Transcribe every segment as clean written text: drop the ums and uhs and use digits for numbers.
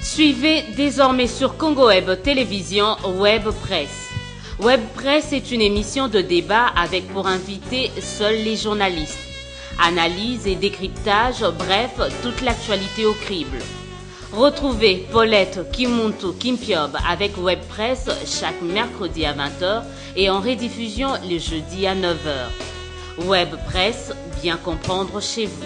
Suivez désormais sur Congo Web Télévision Web Presse. Web Presse est une émission de débat avec pour invité seuls les journalistes. Analyse et décryptage, bref, toute l'actualité au crible. Retrouvez Paulette Kimuntu Kimpiob avec Web Presse chaque mercredi à 20h et en rediffusion le jeudi à 9h. Web Presse, bien comprendre chez vous.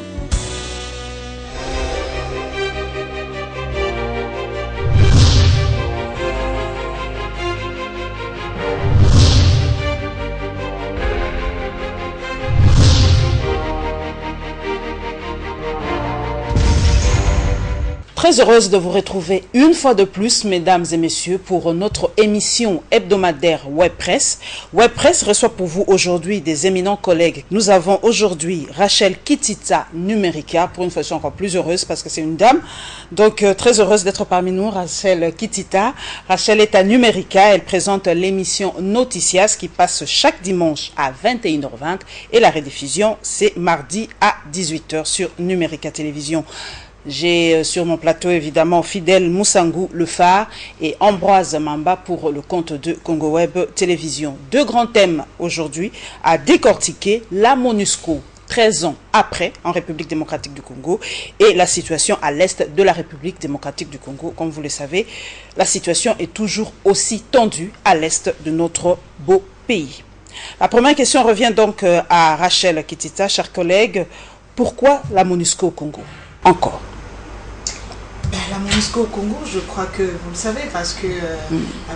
Très heureuse de vous retrouver une fois de plus, mesdames et messieurs, pour notre émission hebdomadaire Web Presse. Web Presse reçoit pour vous aujourd'hui des éminents collègues. Nous avons aujourd'hui Rachel Kitita Numerica, pour une fois je suis encore plus heureuse parce que c'est une dame. Donc très heureuse d'être parmi nous, Rachel Kitita. Rachel est à Numerica, elle présente l'émission Noticias qui passe chaque dimanche à 21h20 et la rediffusion c'est mardi à 18h sur Numerica Télévision. J'ai sur mon plateau évidemment Fidèle Moussangou, le phare, et Ambroise Mamba pour le compte de Congo Web Télévision. Deux grands thèmes aujourd'hui à décortiquer: la MONUSCO 13 ans après en République démocratique du Congo et la situation à l'est de la République démocratique du Congo. Comme vous le savez, la situation est toujours aussi tendue à l'est de notre beau pays. La première question revient donc à Rachel Kitita, chers collègues. Pourquoi la MONUSCO au Congo encore? La MONUSCO au Congo, je crois que vous le savez, parce que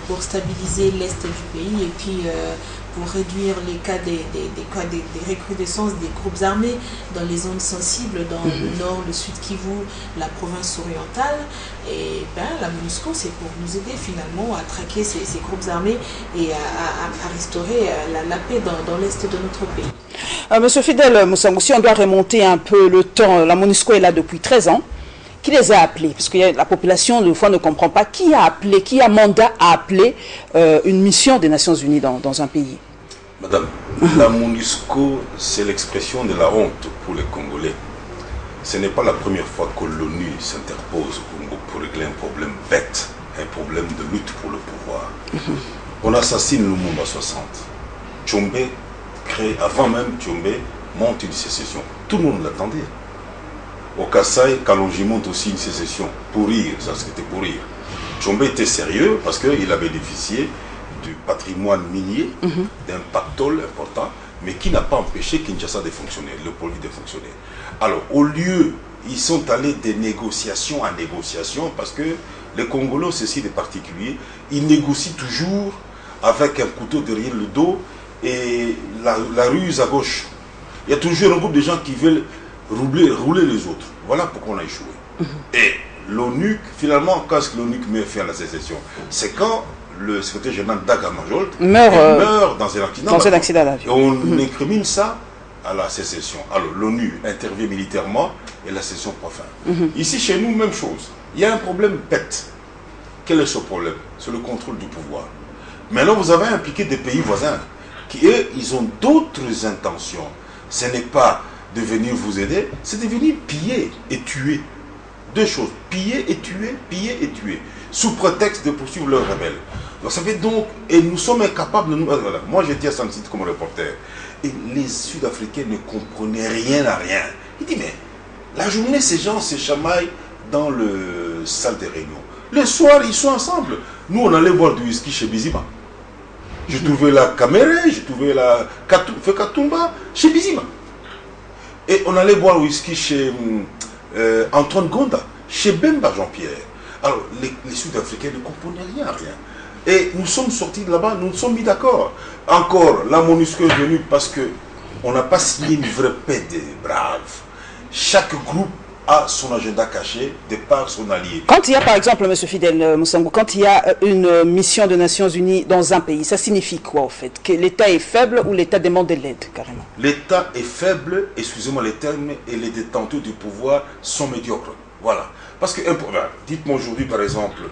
pour stabiliser l'est du pays et puis pour réduire les cas des recrudescences des groupes armés dans les zones sensibles, dans le nord, le sud Kivu, la province orientale, et la MONUSCO c'est pour nous aider finalement à traquer ces groupes armés et à restaurer la paix dans l'est de notre pays. Monsieur Fidèle Moussangou, si on doit remonter un peu le temps, la MONUSCO est là depuis 13 ans. Qui les a appelés? Parce que la population, des fois, ne comprend pas. Qui a appelé, qui a mandat à appeler une mission des Nations Unies dans un pays? Madame, la MONUSCO, c'est l'expression de la honte pour les Congolais. Ce n'est pas la première fois que l'ONU s'interpose au Congo pour régler un problème bête, un problème de lutte pour le pouvoir. On assassine Lumumba 60. Tchombe crée, avant même Tchombe, monte une sécession. Tout le monde l'attendait. Au Kassai, Kalonji monte aussi une sécession. Pour rire, ça c'était pour rire. Tchombe était sérieux parce qu'il a bénéficié du patrimoine minier, d'un pactole important, mais qui n'a pas empêché Kinshasa de fonctionner, le produit de fonctionner. Alors, au lieu, ils sont allés de négociation en négociation parce que les Congolais, ceci des particuliers, ils négocient toujours avec un couteau derrière le dos et la ruse à gauche. Il y a toujours un groupe de gens qui veulent rouler les autres. Voilà pourquoi on a échoué. Et l'ONU, finalement, quand l'ONU met fin à la sécession, c'est quand le secrétaire général Daga-Majolt meurt dans un accident d'avion. Et on incrimine ça à la sécession. Alors l'ONU intervient militairement et la sécession prend fin. Ici, chez nous, même chose. Il y a un problème bête. Quel est ce problème? C'est le contrôle du pouvoir. Maintenant, vous avez impliqué des pays voisins qui, eux, ils ont d'autres intentions. Ce n'est pas de venir vous aider, c'est de venir piller et tuer. Deux choses, piller et tuer, sous prétexte de poursuivre leurs rebelles. Donc ça fait donc, et nous sommes incapables de nous... Voilà. Moi j'étais à San-Site comme reporter, et les Sud-Africains ne comprenaient rien à rien. Il dit, mais la journée, ces gens se chamaillent dans le salle de réunion. Le soir, ils sont ensemble. Nous, on allait boire du whisky chez Bizima. Je trouvais la Kamere, je trouvais la Fekatumba chez Bizima. Et on allait boire le whisky chez Antoine Gonda, chez Bemba Jean-Pierre. Alors, les Sud-Africains ne comprenaient rien à rien. Et nous sommes sortis de là-bas, nous nous sommes mis d'accord. Encore, la MONUSCO est venue parce qu'on n'a pas signé une vraie paix des braves. Chaque groupe a son agenda caché de par son allié. Quand il y a par exemple, M. Fidèle Moussangou, quand il y a une mission des Nations Unies dans un pays, ça signifie quoi au fait? Que l'État est faible ou l'État demande de l'aide carrément? L'État est faible, excusez-moi les termes, et les détenteurs du pouvoir sont médiocres. Voilà. Parce que, dites-moi aujourd'hui par exemple,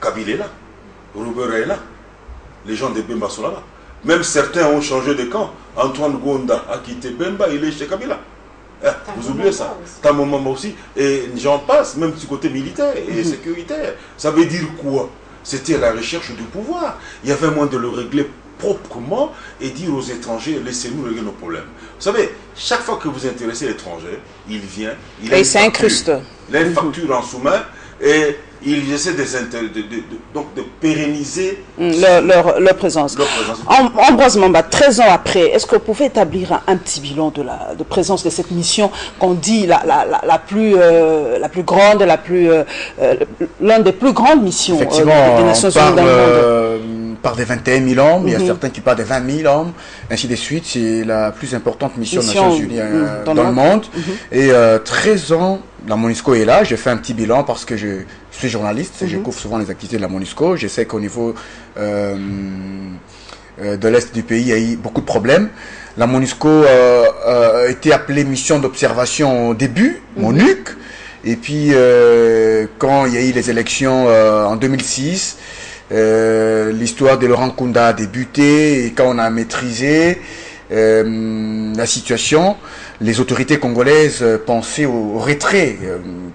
Kabila est là, Roubera est là, les gens de Bemba sont là. Même certains ont changé de camp. Antoine Gonda a quitté Bemba, il est chez Kabila. Vous oubliez ça. Tamomamba aussi. Et j'en passe, même du côté militaire et sécuritaire. Ça veut dire quoi? C'était la recherche du pouvoir. Il y avait moins de le régler proprement et dire aux étrangers, laissez-nous régler nos problèmes. Vous savez, chaque fois que vous intéressez l'étranger, il vient, il s'incruste. Il a une facture en sous-main et il essaie donc de pérenniser leur présence. Ambroise Mamba, 13 ans après, est-ce que vous pouvez établir un petit bilan de présence de cette mission qu'on dit la plus grande, l'une des plus grandes missions des Nations Unies dans le monde? Par des 21 000 hommes, il y a certains qui parlent de 20 000 hommes, ainsi de suite. C'est la plus importante mission des Nations Unies dans le monde. Et 13 ans, la MONUSCO est là. J'ai fait un petit bilan parce que je suis journaliste, je couvre souvent les activités de la MONUSCO. Je sais qu'au niveau de l'Est du pays, il y a eu beaucoup de problèmes. La MONUSCO a été appelée mission d'observation au début, MONUC. Et puis, quand il y a eu les élections en 2006, l'histoire de Laurent Nkunda a débuté et quand on a maîtrisé la situation, les autorités congolaises pensaient au retrait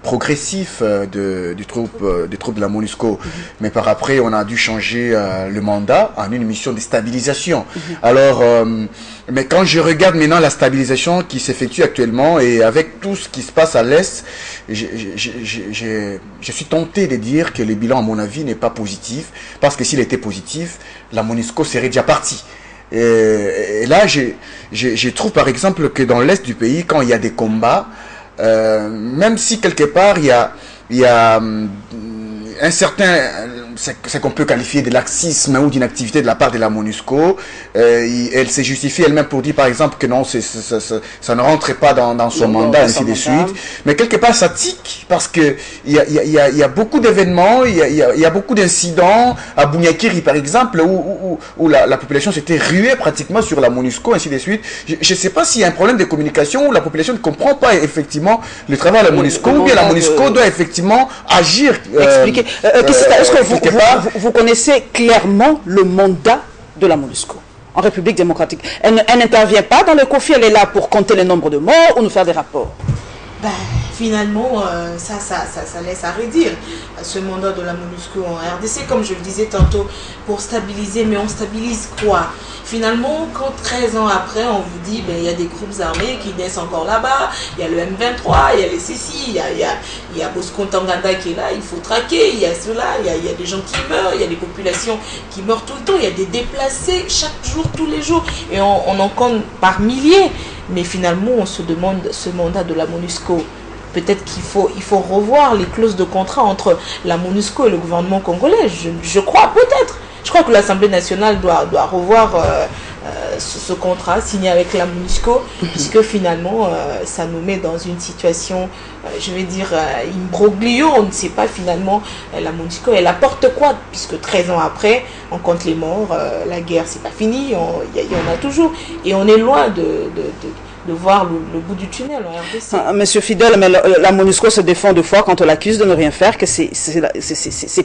progressif des troupes de la MONUSCO. Mais par après, on a dû changer le mandat en une mission de stabilisation. Alors, mais quand je regarde maintenant la stabilisation qui s'effectue actuellement et avec tout ce qui se passe à l'Est, je suis tenté de dire que le bilan, à mon avis, n'est pas positif. Parce que s'il était positif, la MONUSCO serait déjà partie. Et là, je trouve par exemple que dans l'Est du pays, quand il y a des combats, même si quelque part il y a un certain, ce qu'on peut qualifier de laxisme ou d'inactivité de la part de la MONUSCO, elle s'est justifiée elle-même pour dire par exemple que non, ça ne rentrait pas dans son mandat, ainsi de suite. Mais quelque part ça tique parce que il y a beaucoup d'événements, il y a beaucoup d'incidents à Bunyakiri par exemple où la population s'était ruée pratiquement sur la MONUSCO, ainsi de suite. Je ne sais pas s'il y a un problème de communication où la population ne comprend pas effectivement le travail de la MONUSCO ou bien la MONUSCO doit effectivement agir. Expliquer. Est-ce que vous connaissez clairement le mandat de la MONUSCO en République démocratique? Elle n'intervient pas dans le conflit, elle est là pour compter le nombre de morts ou nous faire des rapports. Finalement, ça laisse à redire. Ce mandat de la MONUSCO en RDC, comme je le disais tantôt, pour stabiliser, mais on stabilise quoi? Finalement, quand 13 ans après, on vous dit, il y a des groupes armés qui naissent encore là-bas, il y a le M23, il y a les CECI, il y a Bosco Ntaganda qui est là, il faut traquer, il y a cela, il y a des gens qui meurent, il y a des populations qui meurent tout le temps, il y a des déplacés chaque jour, tous les jours, et on en compte par milliers. Mais finalement, on se demande ce mandat de la MONUSCO. Peut-être qu'il faut revoir les clauses de contrat entre la MONUSCO et le gouvernement congolais. Je crois peut-être. Je crois que l'Assemblée nationale doit revoir ce contrat signé avec la MONUSCO, puisque finalement, ça nous met dans une situation, je vais dire, imbroglio. On ne sait pas finalement, la MONUSCO, elle apporte quoi, puisque 13 ans après, on compte les morts, la guerre, c'est pas fini, il y en a toujours. Et on est loin de voir le bout du tunnel en RDC. Monsieur Fidèle, mais la MONUSCO se défend deux fois quand on l'accuse de ne rien faire, que c'est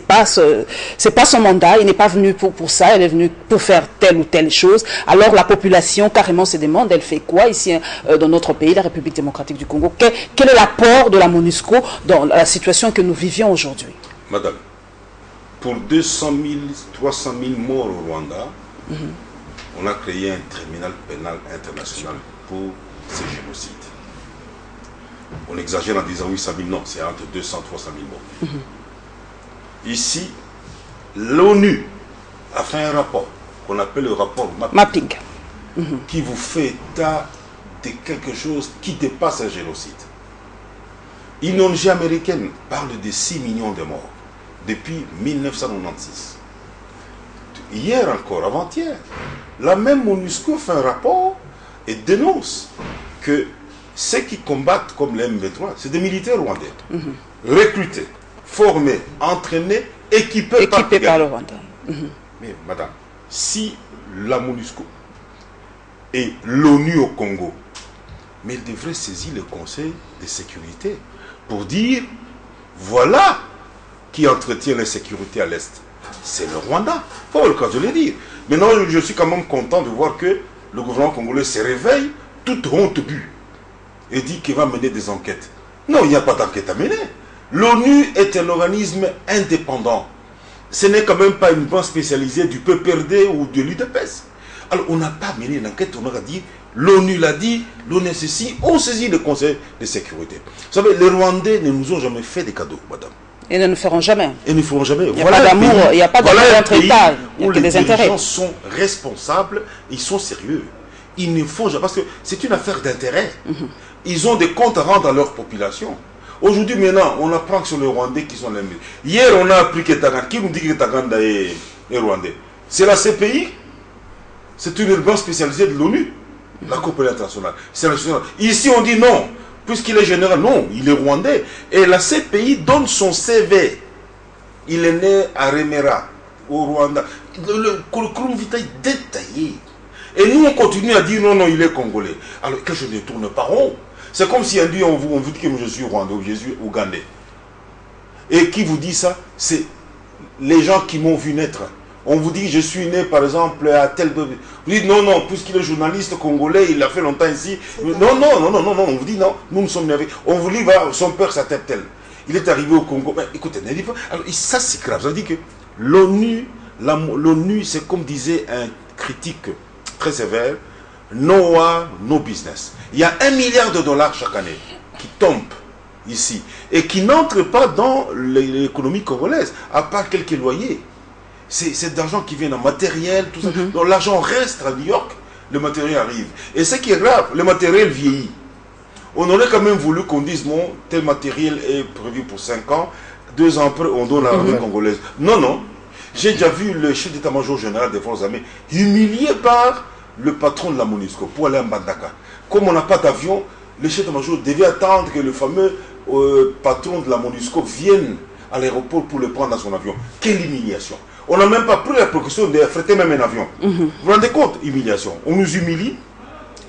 pas son mandat, il n'est pas venu pour ça, elle est venue pour faire telle ou telle chose. Alors la population carrément se demande, elle fait quoi ici dans notre pays, la République démocratique du Congo? Quel est l'apport de la MONUSCO dans la situation que nous vivions aujourd'hui? Madame, pour 200 000, 300 000 morts au Rwanda, on a créé un tribunal pénal international pour ces génocides. On exagère en disant 800 000, non, c'est entre 200 et 300 000 morts. Ici, l'ONU a fait un rapport qu'on appelle le rapport mapping. Qui vous fait état de quelque chose qui dépasse un génocide. Une ONG américaine parle de 6 millions de morts depuis 1996. Hier encore, avant-hier, la même MONUSCO fait un rapport et dénonce que ceux qui combattent comme les M23, c'est des militaires rwandais, recrutés, formés, entraînés, équipés par le Rwanda. Mais madame, si la MONUSCO et l'ONU au Congo, mais elle devrait saisir le Conseil de sécurité pour dire, voilà qui entretient l'insécurité à l'Est. C'est le Rwanda, il faut le cas de le dire. Maintenant, je suis quand même content de voir que le gouvernement congolais se réveille toute honte bue. et dit qu'il va mener des enquêtes. Non, il n'y a pas d'enquête à mener. L'ONU est un organisme indépendant. Ce n'est quand même pas une branche spécialisée du PPRD ou de l'UDPS. Alors, on n'a pas mené une enquête, on aura dit, l'ONU l'a dit, l'ONU ceci, on saisit le Conseil de sécurité. Vous savez, les Rwandais ne nous ont jamais fait des cadeaux, madame. Et ne nous feront jamais. Et ne feront jamais. Il n'y a pas d'amour, il n'y a pas d'amour entre États, il y a que des intérêts. Les gens sont responsables, ils sont sérieux. Ils ne font jamais, parce que c'est une affaire d'intérêt. Ils ont des comptes à rendre à leur population. Aujourd'hui, maintenant, on apprend que sur les Rwandais qui sont les mêmes. Hier, on a appris que Taganda, qui nous dit que Taganda est Rwandais? C'est la CPI. C'est une banque spécialisée de l'ONU, la coopération internationale. C'est national. Ici, on dit non, puisqu'il est général. Non, il est rwandais. Et la CPI donne son CV. Il est né à Remera, au Rwanda. Le curriculum vitae détaillé. Et nous, on continue à dire non, non, il est congolais. Alors que je ne tourne pas rond. C'est comme si on vous dit que je suis rwandais ou je suis ougandais. Et qui vous dit ça? C'est les gens qui m'ont vu naître. On vous dit, je suis né, par exemple, à tel... Vous dites, non, non, puisqu'il est journaliste congolais, il a fait longtemps ici. Non, non, non, non, non, non, on vous dit, non, nous sommes nés avec... On vous dit, son père s'appelle tel. Il est arrivé au Congo. Mais écoutez, ne dites pas... Alors, ça, c'est grave. Ça veut dire que l'ONU, c'est comme disait un critique très sévère, no war, no business. Il y a $1 milliard chaque année qui tombent ici et qui n'entrent pas dans l'économie congolaise, à part quelques loyers. C'est d'argent qui vient en matériel, tout ça. Donc l'argent reste à New York, le matériel arrive. Et ce qui est grave, le matériel vieillit. On aurait quand même voulu qu'on dise, non, tel matériel est prévu pour 5 ans, 2 ans après, on donne à l'armée congolaise. Non, non. J'ai déjà vu le chef d'état-major général des forces armées humilié par le patron de la MONUSCO pour aller à Mbandaka. Comme on n'a pas d'avion, le chef d'état-major devait attendre que le fameux patron de la MONUSCO vienne à l'aéroport pour le prendre dans son avion. Quelle humiliation! On n'a même pas pris la précaution d'affréter même un avion. Vous vous rendez compte? Humiliation. On nous humilie.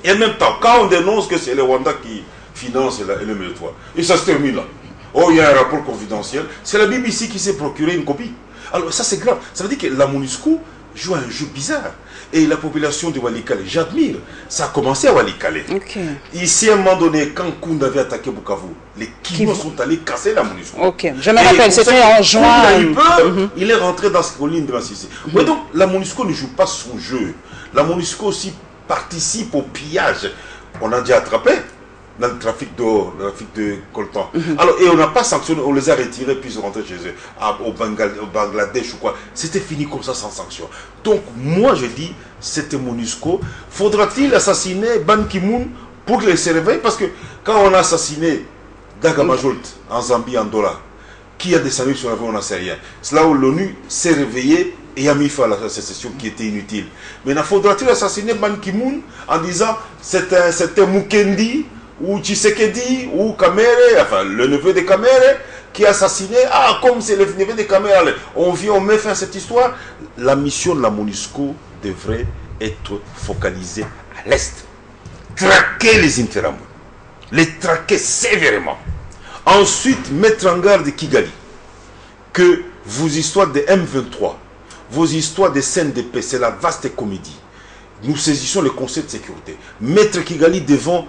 Et en même temps, quand on dénonce que c'est le Rwanda qui finance le militoire, et ça se termine là. Oh, il y a un rapport confidentiel. C'est la BBC qui s'est procuré une copie. Alors ça c'est grave. Ça veut dire que la MONUSCO joue un jeu bizarre. Et la population de Walikale, j'admire. Ça a commencé à Walikale. Ici, à un moment donné, quand Kounda avait attaqué Bukavu, les Kinois sont allés casser la MONUSCO. Je me rappelle, c'était en juin. Il est rentré dans cette colline de Massissi. Oui, donc la MONUSCO ne joue pas son jeu. La MONUSCO aussi participe au pillage. On a déjà attrapé dans le trafic d'or, le trafic de coltan. Alors, et on n'a pas sanctionné, on les a retirés puis ils sont rentrés chez eux, au Bangladesh ou quoi. C'était fini comme ça sans sanction. Donc, moi je dis, c'était MONUSCO. Faudra-t-il assassiner Ban Ki-moon pour qu'il se réveille? Parce que quand on a assassiné Daga Majolt en Zambie, en dollar, qui a descendu sur l'avion, on n'en sait rien. C'est là où l'ONU s'est réveillée et a mis fin à la sécession qui était inutile. Maintenant, faudra-t-il assassiner Ban Ki-moon en disant c'était Mukendi ou Tshisekedi, ou Kamere, enfin le neveu de Kamere, qui a assassiné, comme c'est le neveu de Kamere, on vient, on met fin à cette histoire. La mission de la MONUSCO devrait être focalisée à l'Est. Traquer les Interahamwe, les traquer sévèrement. Ensuite, mettre en garde Kigali, que vos histoires de M23, vos histoires de scènes de paix, c'est la vaste comédie. Nous saisissons le Conseil de sécurité. Mettre Kigali devant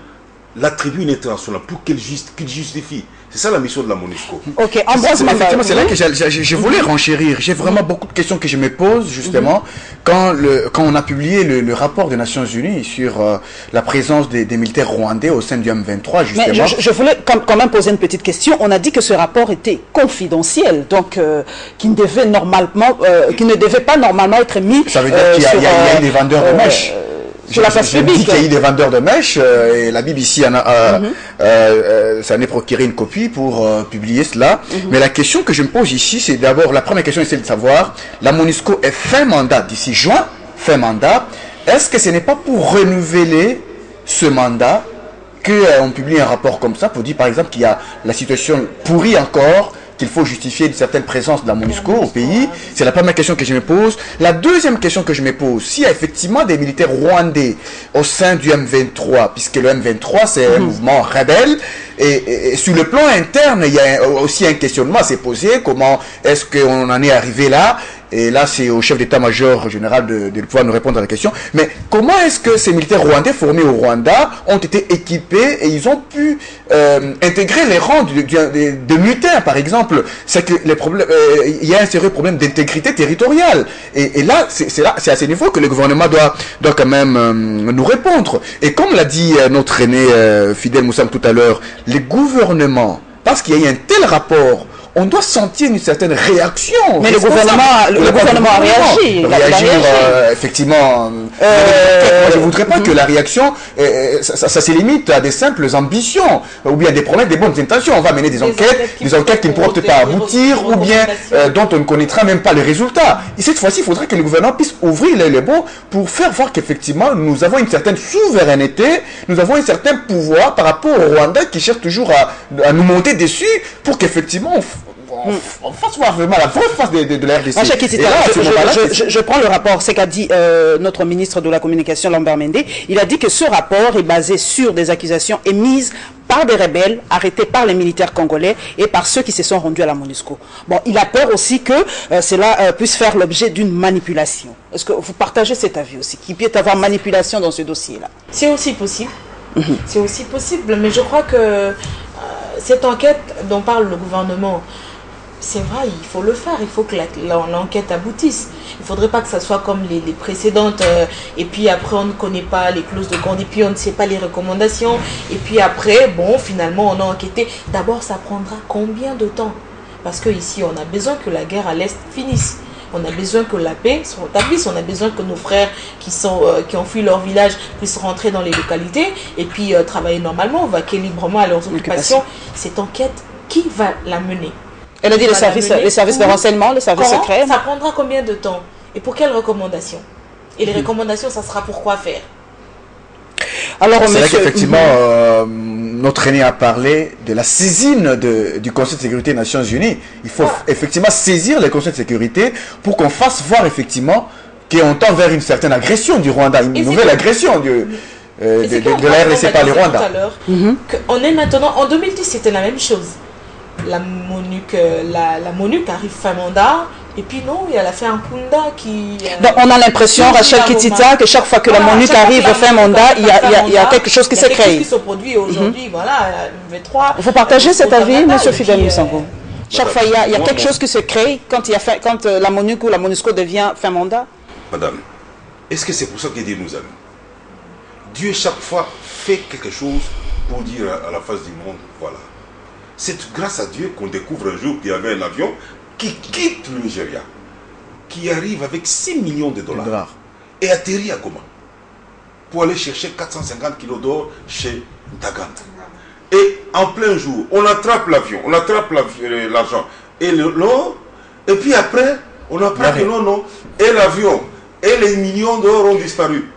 la tribune internationale pour qu'il justifie. C'est ça la mission de la MONUSCO. Ok, effectivement, c'est là que je voulais renchérir. J'ai vraiment beaucoup de questions que je me pose, justement, quand on a publié le rapport des Nations Unies sur la présence des militaires rwandais au sein du M23, justement. Mais je voulais quand même poser une petite question. On a dit que ce rapport était confidentiel, donc qui ne devait pas normalement être mis. Ça veut dire qu'il y a eu des vendeurs de mèches. Sur la place publique. Je dis qu'il y a eu des vendeurs de mèches et la BBC ça en est procuré une copie pour publier cela. Mais la question que je me pose ici, c'est d'abord, la première question, c'est de savoir, la MONUSCO est fin mandat d'ici juin, fin mandat. Est-ce que ce n'est pas pour renouveler ce mandat qu'on publie un rapport comme ça pour dire par exemple qu'il y a la situation pourrie encore, qu'il faut justifier une certaine présence de la MONUSCO au pays? C'est la première question que je me pose. La deuxième question que je me pose, s'il y a effectivement des militaires rwandais au sein du M23, puisque le M23 c'est un mouvement rebelle, et sur le plan interne, il y a aussi un questionnement à se poser, comment est-ce qu'on en est arrivé là? Et là, c'est au chef d'état-major général de pouvoir nous répondre à la question. Mais comment est-ce que ces militaires rwandais formés au Rwanda ont été équipés et ils ont pu intégrer les rangs de mutins, par exemple? C'est que les problèmes, il y a un sérieux problème d'intégrité territoriale. Et là, c'est à ce niveau que le gouvernement doit quand même nous répondre. Et comme l'a dit notre aîné Fidèle Moussam tout à l'heure, les gouvernements, parce qu'il y a eu un tel rapport, on doit sentir une certaine réaction. Mais le gouvernement a réagi. Effectivement. Je ne voudrais pas que la réaction, ça se limite à des simples ambitions, ou bien des promesses, des bonnes intentions. On va mener des enquêtes qui ne pourront peut-être pas aboutir, ou bien dont on ne connaîtra même pas les résultats. Et cette fois-ci, il faudrait que le gouvernement puisse ouvrir les bons pour faire voir qu'effectivement, nous avons une certaine souveraineté, nous avons un certain pouvoir par rapport au Rwanda qui cherche toujours à nous monter dessus pour qu'effectivement on fasse voir vraiment la vraie face de la RDC. Je prends le rapport, c'est qu'a dit notre ministre de la Communication, Lambert Mende. Il a dit que ce rapport est basé sur des accusations émises par des rebelles, arrêtés par les militaires congolais et par ceux qui se sont rendus à la MONUSCO. Bon, il a peur aussi que cela puisse faire l'objet d'une manipulation. Est-ce que vous partagez cet avis aussi, qu'il puisse y avoir manipulation dans ce dossier-là? C'est aussi possible. C'est aussi possible, mais je crois que cette enquête dont parle le gouvernement, c'est vrai, il faut le faire, il faut que l'enquête aboutisse. Il ne faudrait pas que ça soit comme les précédentes, et puis après on ne connaît pas les clauses de compte, et puis on ne sait pas les recommandations, et puis après, bon, finalement on a enquêté. D'abord, ça prendra combien de temps? Parce qu'ici, on a besoin que la guerre à l'Est finisse. On a besoin que la paix se rétablisse, on a besoin que nos frères qui ont fui leur village puissent rentrer dans les localités, et puis travailler normalement, vaquer librement à leurs occupations. Cette enquête, qui va la mener? Elle a dit les services de renseignement, les services secrets. Ça prendra combien de temps? Et pour quelles recommandations? Et les recommandations, ça sera pour quoi faire? Alors, c'est vrai qu'effectivement, notre aîné a parlé de la saisine du Conseil de sécurité des Nations Unies. Il faut effectivement saisir le Conseil de sécurité pour qu'on fasse voir effectivement qu'on tend vers une certaine agression du Rwanda, une nouvelle agression de la RDC par le Rwanda. On est maintenant, en 2010, c'était la même chose. La MONUC arrive fin mandat, et puis non, il y a l'affaire Nkunda qui... Donc on a l'impression, Rachel Kitita, que chaque fois que la MONUC arrive fin mandat, il y a quelque chose qui se crée. Il y a quelque chose qui se produit aujourd'hui, voilà, V3... Vous partagez cet avis, M. Fidèle Moussango? Chaque fois, il y a quelque chose qui se crée quand la MONUC ou la MONUSCO devient fin mandat? Madame, est-ce que c'est pour ça que Dieu nous aime? Dieu, chaque fois, fait quelque chose pour dire à la face du monde, voilà. C'est grâce à Dieu qu'on découvre un jour qu'il y avait un avion qui quitte le Nigeria, qui arrive avec 6 millions de dollars et atterrit à Goma pour aller chercher 450 kilos d'or chez Ntaganda. Et en plein jour, on attrape l'avion, on attrape l'argent et l'or, et puis après, on apprend que non, et l'avion et les millions d'or ont disparu.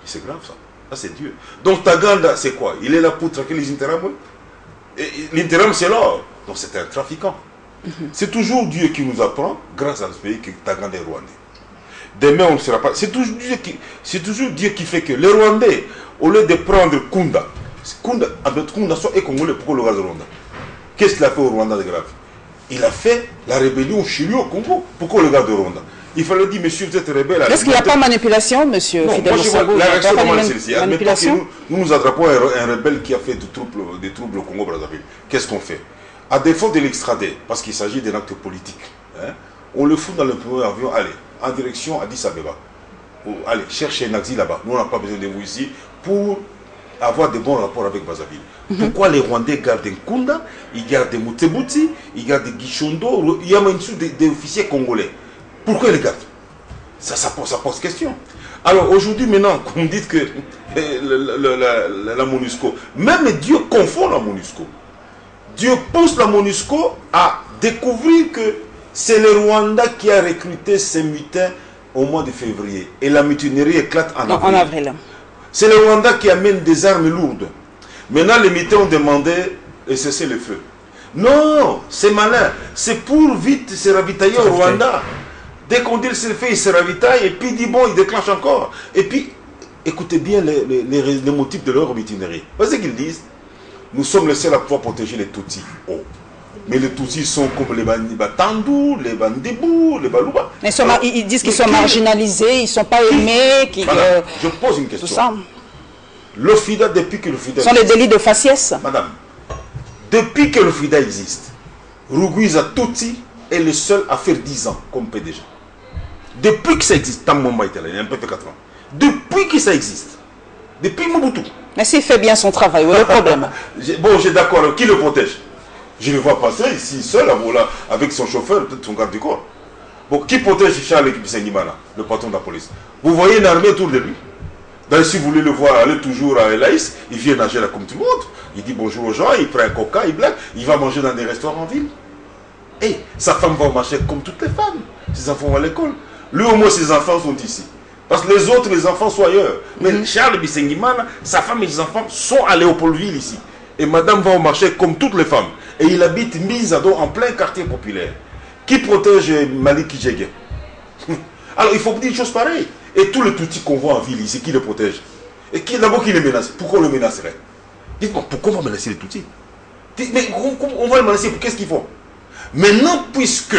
C'est grave ça, ça c'est Dieu. Donc Ntaganda, c'est quoi? Il est là pour traquer les intérêts. L'intérim, c'est l'or. Donc c'est un trafiquant. C'est toujours Dieu qui nous apprend, grâce à ce pays, que Ntaganda est rwandais. Demain, on ne sera pas. C'est toujours Dieu qui fait que les Rwandais, au lieu de prendre Kunda soit et congolais, pourquoi le gars de Rwanda? Qu'est-ce qu'il a fait au Rwanda de grave? Il a fait la rébellion chez lui au Congo. Pourquoi le gars de Rwanda? Il fallait dire, monsieur, vous êtes rebelle. Est-ce qu'il n'y a pas de manipulation, monsieur Fidèle Moussango? La réaction normale, c'est celle-ci. Admettons que nous attrapons un rebelle qui a fait des troubles au Congo-Brazzaville. Qu'est-ce qu'on fait? À défaut de l'extrader, parce qu'il s'agit d'un acte politique, on le fout dans le premier avion, allez, en direction Addis Abeba. Allez, cherchez un asile là-bas. Nous, on n'a pas besoin de vous ici pour avoir de bons rapports avec Brazzaville. Pourquoi les Rwandais gardent Nkunda, ils gardent Mutebuti, ils gardent Gishondo, il y a même des officiers congolais? Pourquoi ils les gardent? Ça pose question. Alors aujourd'hui, maintenant, qu'on dit que la MONUSCO, même Dieu confond la MONUSCO. Dieu pousse la MONUSCO à découvrir que c'est le Rwanda qui a recruté ces mutins au mois de février. Et la mutinerie éclate en avril. C'est le Rwanda qui amène des armes lourdes. Maintenant, les mutins ont demandé de cesser le feu. Non, c'est malin. C'est pour vite se ravitailler au Rwanda. Dès qu'on dit le fait, il se ravitaille et puis il dit bon, il déclenche encore. Et puis, écoutez bien les motifs de leur mutinerie. Voici qu'ils disent, nous sommes les seuls à pouvoir protéger les Tutsis. Oh, Mais les Tutsis sont comme les Batandou, les Bandébou, les Balouba. Ils disent qu'ils sont marginalisés, ils ne sont pas aimés. Voilà. Je pose une question. Le FIDA, depuis que le FIDA... Ce sont les délits de faciès. Madame, depuis que le FIDA existe, Rugwiza Tutsi est le seul à faire 10 ans comme PDG. Depuis que ça existe, tant Mamba était là, il y a un peu de 4 ans. Depuis que ça existe, depuis Mobutu. Mais s'il fait bien son travail, où est le problème? Bon, j'ai d'accord, qui le protège? Je le vois passer ici seul, voilà, avec son chauffeur, peut-être son garde du corps. Bon, qui protège Charles Bisengimana, le patron de la police? Vous voyez une armée autour de lui. D'ailleurs, si vous voulez le voir aller toujours à Elaïs, il vient nager là comme tout le monde. Il dit bonjour aux gens, il prend un coca, il blague, il va manger dans des restaurants en ville. Et sa femme va marcher comme toutes les femmes. Ses enfants vont à l'école. Lui au moins, ses enfants sont ici. Parce que les autres, les enfants sont ailleurs. Mais Charles Bisengimana, sa femme et ses enfants sont à Léopoldville ici. Et madame va au marché comme toutes les femmes. Et il habite Mizado en plein quartier populaire. Qui protège Malik Kijege? Alors il faut dire des choses pareilles. Et tous les Tutsis qu'on voit en ville ici, qui les protège? Et qui d'abord qui les menace? Pourquoi on les menacerait? Dites-moi, pourquoi on va menacer les Tutsis? Mais on va les menacer, pour qu'est-ce qu'ils font? Maintenant, puisque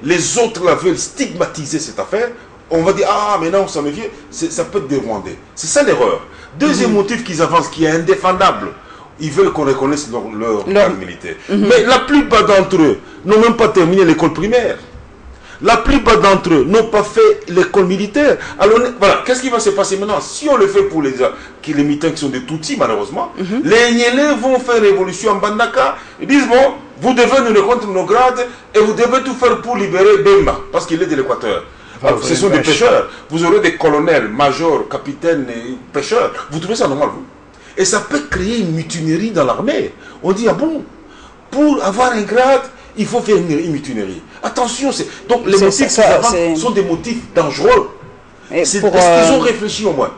les autres la veulent stigmatiser cette affaire, on va dire, ah, maintenant, ça me vient, ça peut être des Rwandais. C'est ça l'erreur. Deuxième motif qu'ils avancent, qui est indéfendable, ils veulent qu'on reconnaisse leur carrière militaire. Mais la plupart d'entre eux n'ont même pas terminé l'école primaire. La plupart d'entre eux n'ont pas fait l'école militaire. Alors, voilà, qu'est-ce qui va se passer maintenant? Si on le fait pour les militants qui sont des Tutsis, malheureusement, les Nyélés vont faire révolution en Bandaka. Ils disent, bon, vous devez nous reconnaître nos grades et vous devez tout faire pour libérer Bemba, parce qu'il est de l'Équateur. Ce sont des pêcheurs. Vous aurez des colonels, majors, capitaines et pêcheurs. Vous trouvez ça normal, vous? Et ça peut créer une mutinerie dans l'armée. On dit, ah bon, pour avoir un grade, il faut faire une mutinerie. Attention, donc les motifs sont des motifs dangereux. Est-ce qu'ils ont réfléchi au moins?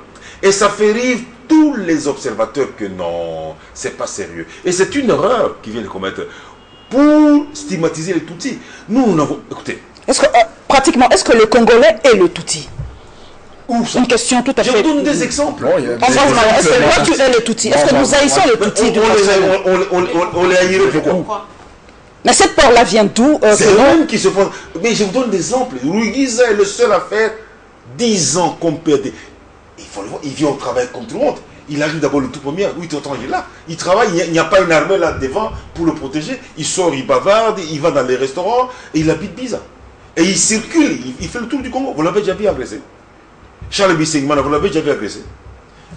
Et ça fait rire tous les observateurs que non, c'est pas sérieux. Et c'est une erreur qu'ils viennent commettre pour stigmatiser les Tutsis. Nous n'avons... Écoutez. Pratiquement, est-ce que le Congolais est le Tutsi? Une question tout à fait... Je vous donne des exemples. Est-ce que toi tu es le Tutsi? Est-ce que nous haïssons les Tutsis? On les haïrait pourquoi? Mais cette peur-là vient d'où? C'est eux qui se font... Mais je vous donne des exemples. Rugwiza est le seul à faire 10 ans comme PDG. Il faut le voir, il vient au travail comme tout le monde. Il arrive d'abord le tout premier, 8 ans, il est là. Il travaille, il n'y a pas une armée là devant pour le protéger. Il sort, il bavarde, il va dans les restaurants et il habite Biza. Et il circule, il fait le tour du Congo. Vous l'avez déjà vu agresser. Charles Bisengimana, vous l'avez déjà vu agresser.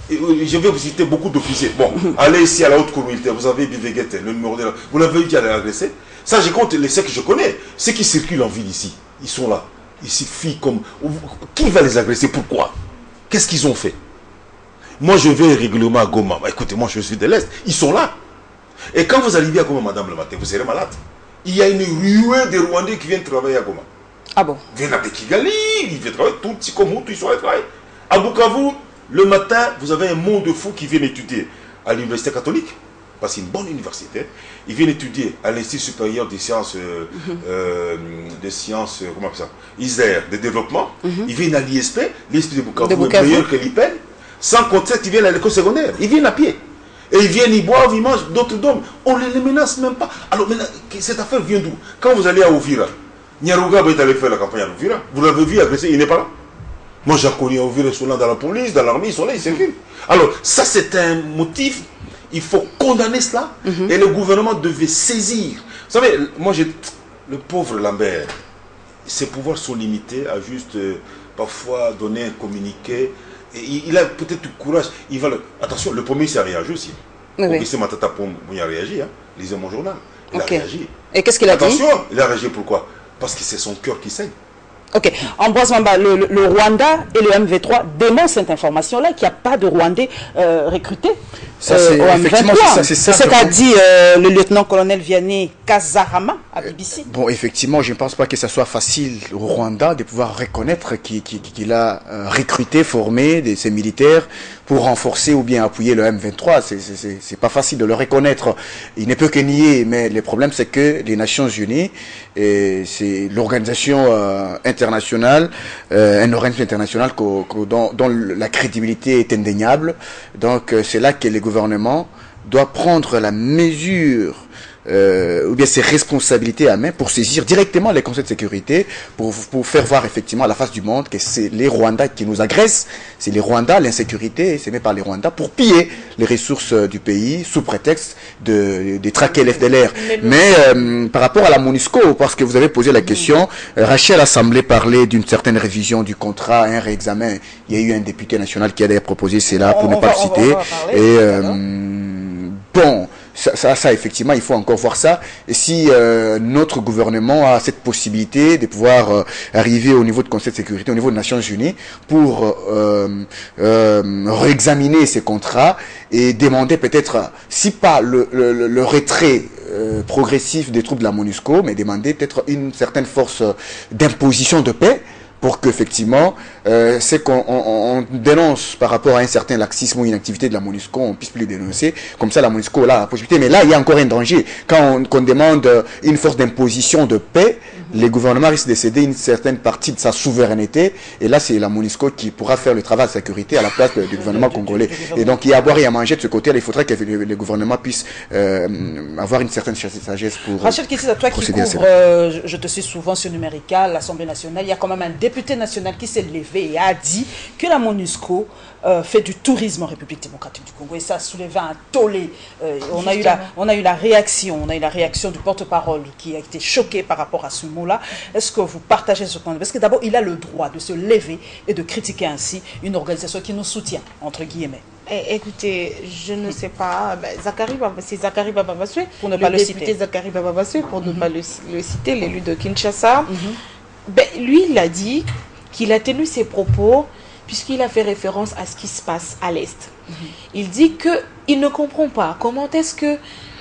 Et je vais vous citer beaucoup d'officiers. Bon, allez ici à la haute cour militaire, vous avez Bivegete, le numéro de la... Vous l'avez déjà agressé. Ça, je compte ceux que je connais. Ceux qui circulent en ville ici, ils sont là. Ils suffisent comme... Qui va les agresser? Pourquoi? Qu'est-ce qu'ils ont fait? Moi, je vais régulièrement à Goma. Bah, écoutez, moi, je suis de l'Est. Ils sont là. Et quand vous arrivez à Goma, madame, le matin, vous serez malade. Il y a une ruée de Rwandais qui viennent travailler à Goma. Ah bon? Ils viennent à Kigali, ils viennent travailler, tout petit comme ils sont allés travailler. À Bukavu, le matin, vous avez un monde de fous qui viennent étudier à l'université catholique. Parce que c'est une bonne université. Ils viennent étudier à l'Institut supérieur des sciences, comment ça, ISER, de développement. Ils viennent à l'ISP, l'ISP de Bukavu est meilleur que l'IPEN. Sans compter qu'ils viennent à l'école secondaire. Ils viennent à pied. Et ils viennent, ils boivent, ils mangent d'autres dômes. On ne les menace même pas. Alors maintenant, cette affaire vient d'où? Quand vous allez à Ouvira, Nyaruga est allé faire la campagne à Ouvira. Vous l'avez vu agresser, il n'est pas là. Moi j'ai connu à Ouvira, ils sont là dans la police, dans l'armée, ils sont là, ils circulent. Alors ça c'est un motif. Il faut condamner cela et le gouvernement devait saisir. Vous savez, moi le pauvre Lambert, ses pouvoirs sont limités à juste parfois donner un communiqué. Et il a peut-être du courage. Attention, le premier s'est réagi aussi. Oui. C'est Matata Pom qui a réagi. Hein. Lisez mon journal. Il a réagi. Et qu'est-ce qu'il a dit? Attention, il a réagi pourquoi? Parce que c'est son cœur qui saigne. Ok. Ambroise Mamba, le Rwanda et le MV3 dénoncent cette information-là qu'il n'y a pas de Rwandais recrutés. Ça, c'est effectivement c'est ça. C'est ce qu'a dit le lieutenant-colonel Vianney Kazarama à BBC. Bon, effectivement, je ne pense pas que ce soit facile au Rwanda de pouvoir reconnaître qu'il a recruté, formé ses militaires pour renforcer ou bien appuyer le M23. C'est pas facile de le reconnaître. Il ne peut que nier, mais le problème c'est que les Nations Unies, c'est l'organisation internationale, un organisme international dont la crédibilité est indéniable. Donc c'est là que les gouvernements doivent prendre la mesure ou bien ses responsabilités à main pour saisir directement les conseils de sécurité, pour faire voir effectivement à la face du monde que c'est les Rwandais qui nous agressent, c'est les Rwandais, l'insécurité, c'est même par les Rwandais pour piller les ressources du pays sous prétexte de traquer l'FDLR. Mais par rapport à la MONUSCO, parce que vous avez posé la question, Rachel a semblé parler d'une certaine révision du contrat, un réexamen. Il y a eu un député national qui a d'ailleurs proposé cela pour ne pas le citer. Et bon, ça effectivement, il faut encore voir ça. Et si notre gouvernement a cette possibilité de pouvoir arriver au niveau de Conseil de sécurité, au niveau des Nations Unies, pour réexaminer ces contrats et demander peut-être, si pas le retrait progressif des troupes de la MONUSCO, mais demander peut-être une certaine force d'imposition de paix, pour qu'effectivement, c'est qu'on dénonce par rapport à un certain laxisme ou inactivité de la MONUSCO, on puisse plus le dénoncer. Comme ça, la MONUSCO a la possibilité. Mais là, il y a encore un danger. Quand on demande une force d'imposition de paix, les gouvernements risquent de céder une certaine partie de sa souveraineté. Et là, c'est la MONUSCO qui pourra faire le travail de sécurité à la place du gouvernement congolais. Et donc, il y a à boire et à manger de ce côté-là. Il faudrait que les gouvernements puissent avoir une certaine sagesse pour Rachel Kitsis, à toi qui couvre, je te suis souvent sur Numérica, l'Assemblée nationale, il y a quand même un député national qui s'est levé et a dit que la MONUSCO fait du tourisme en République démocratique du Congo, et ça a soulevé un tollé. On a eu la réaction du porte-parole qui a été choqué par rapport à ce mot-là. Est-ce que vous partagez ce point de vue? Parce que d'abord, il a le droit de se lever et de critiquer ainsi une organisation qui nous soutient, entre guillemets. Écoutez, je ne sais pas, c'est Zakari Bababaswe, pour ne pas le citer. Zakari Bababaswe, pour ne pas le citer, l'élu de Kinshasa. Lui, il a dit qu'il a tenu ses propos puisqu'il a fait référence à ce qui se passe à l'Est. Il dit qu'il ne comprend pas comment est-ce que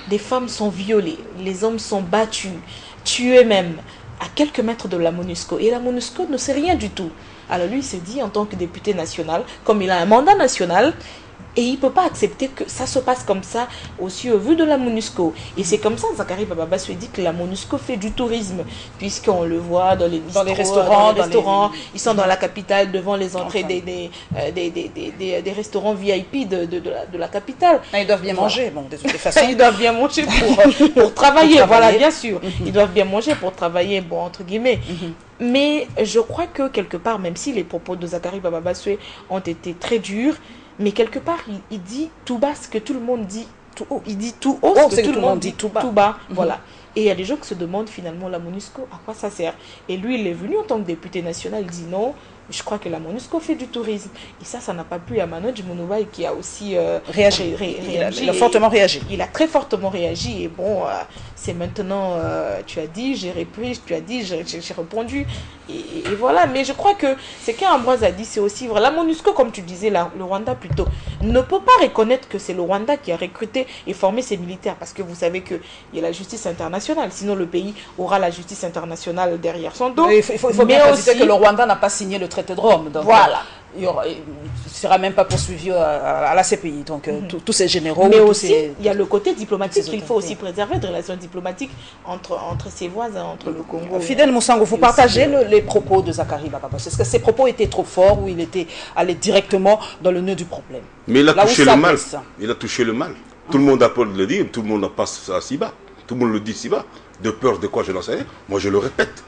des femmes sont violées, les hommes sont battus, tués même, à quelques mètres de la MONUSCO. Et la MONUSCO ne sait rien du tout. Alors lui, il se dit, en tant que député national, comme il a un mandat national, et il ne peut pas accepter que ça se passe comme ça, aussi au vu de la MONUSCO. Et c'est comme ça, Zakari Bababaswe dit que la MONUSCO fait du tourisme, puisqu'on le voit dans les restaurants. Ils sont dans la capitale, devant les entrées des restaurants VIP de la capitale. Ils doivent bien manger, bon, de toute façon. Ils doivent bien manger pour travailler, voilà, bien sûr. Ils doivent bien manger pour travailler, bon, entre guillemets. Mais je crois que quelque part, même si les propos de Zakari Bababaswe ont été très durs, mais quelque part, il dit tout bas ce que tout le monde dit tout haut. Il dit tout haut ce que tout le monde dit tout bas. Voilà. Et il y a des gens qui se demandent finalement, la MONUSCO, à quoi ça sert? Et lui, il est venu en tant que député national, il dit non, je crois que la MONUSCO fait du tourisme. Et ça n'a pas plu à Manoj Mounoubaï qui a aussi réagi. Il a fortement réagi. Il a très fortement réagi. Et bon, c'est maintenant, tu as dit, j'ai repris, tu as dit, j'ai répondu. Et voilà. Mais je crois que ce qu'Ambroise a dit, c'est aussi vrai. La MONUSCO, comme tu disais, le Rwanda plutôt, ne peut pas reconnaître que c'est le Rwanda qui a recruté et formé ses militaires. Parce que vous savez qu'il y a la justice internationale. Sinon, le pays aura la justice internationale derrière son dos. Il faut bien préciser que le Rwanda n'a pas signé le traité de Rome. Donc, voilà. Il ne sera même pas poursuivi à la CPI. Donc, tous ces généraux... Mais aussi, il y a le côté diplomatique qu'il faut aussi préserver, de relations diplomatiques entre ses voisins, entre le Congo. Fidèle Moussango, vous partagez les propos de Zakari Bababaswe? Est-ce que ces propos étaient trop forts ou il était allé directement dans le nœud du problème? Mais il a touché le mal. Il a touché le mal. Tout le monde a peur de le dire, tout le monde passe ça si bas. Tout le monde le dit si bas. De peur de quoi, je n'en sais rien. Moi, je le répète.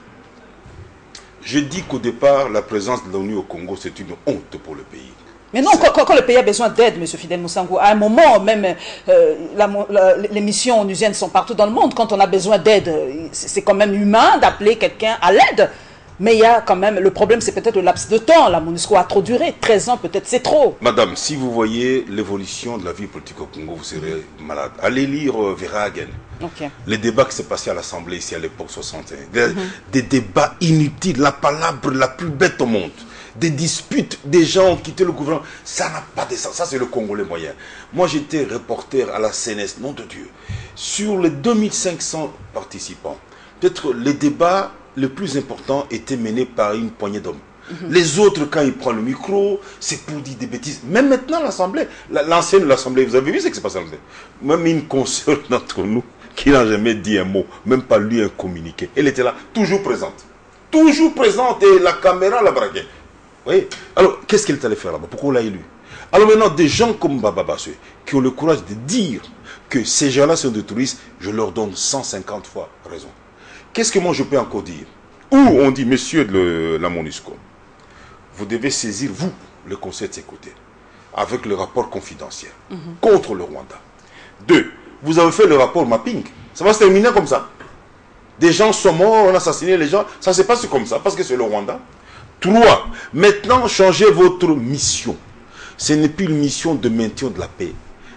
Je dis qu'au départ, la présence de l'ONU au Congo, c'est une honte pour le pays. Mais non, quand le pays a besoin d'aide, M. Fidèle Moussango, à un moment même, les missions onusiennes sont partout dans le monde. Quand on a besoin d'aide, c'est quand même humain d'appeler quelqu'un à l'aide. Mais il y a quand même, le problème c'est peut-être le laps de temps. La MONUSCO a trop duré, 13 ans peut-être c'est trop. Madame, si vous voyez l'évolution de la vie politique au Congo, vous serez malade. Allez lire Verhagen. Les débats qui s'est passé à l'Assemblée ici à l'époque 61. Des débats inutiles, la palabre la plus bête au monde. Des disputes, des gens ont quitté le gouvernement. Ça n'a pas de sens. Ça, c'est le Congolais moyen. Moi, j'étais reporter à la CNS, nom de Dieu. Sur les 2500 participants, peut-être les débats les plus importants étaient menés par une poignée d'hommes. Les autres, quand ils prennent le micro, c'est pour dire des bêtises. Même maintenant, l'Assemblée, l'ancienne L'Assemblée, vous avez vu ce qui s'est passé à l'Assemblée? Même une consoeur d'entre nous qui n'a jamais dit un mot, même pas lu un communiqué. Elle était là, toujours présente. Toujours présente et la caméra la braquait. Oui. Alors, qu'est-ce qu'elle est allée faire là-bas? Pourquoi on l'a élu? Alors maintenant, des gens comme Baba Bassoué, qui ont le courage de dire que ces gens-là sont des touristes, je leur donne 150 fois raison. Qu'est-ce que moi je peux encore dire? Ou on dit, monsieur de la MONUSCO, vous devez saisir, vous, le Conseil de sécurité, avec le rapport confidentiel contre le Rwanda. 2, vous avez fait le rapport mapping. Ça va se terminer comme ça. Des gens sont morts, on a assassiné les gens. Ça se passe comme ça, parce que c'est le Rwanda. 3, maintenant, changez votre mission. Ce n'est plus une mission de maintien de la paix.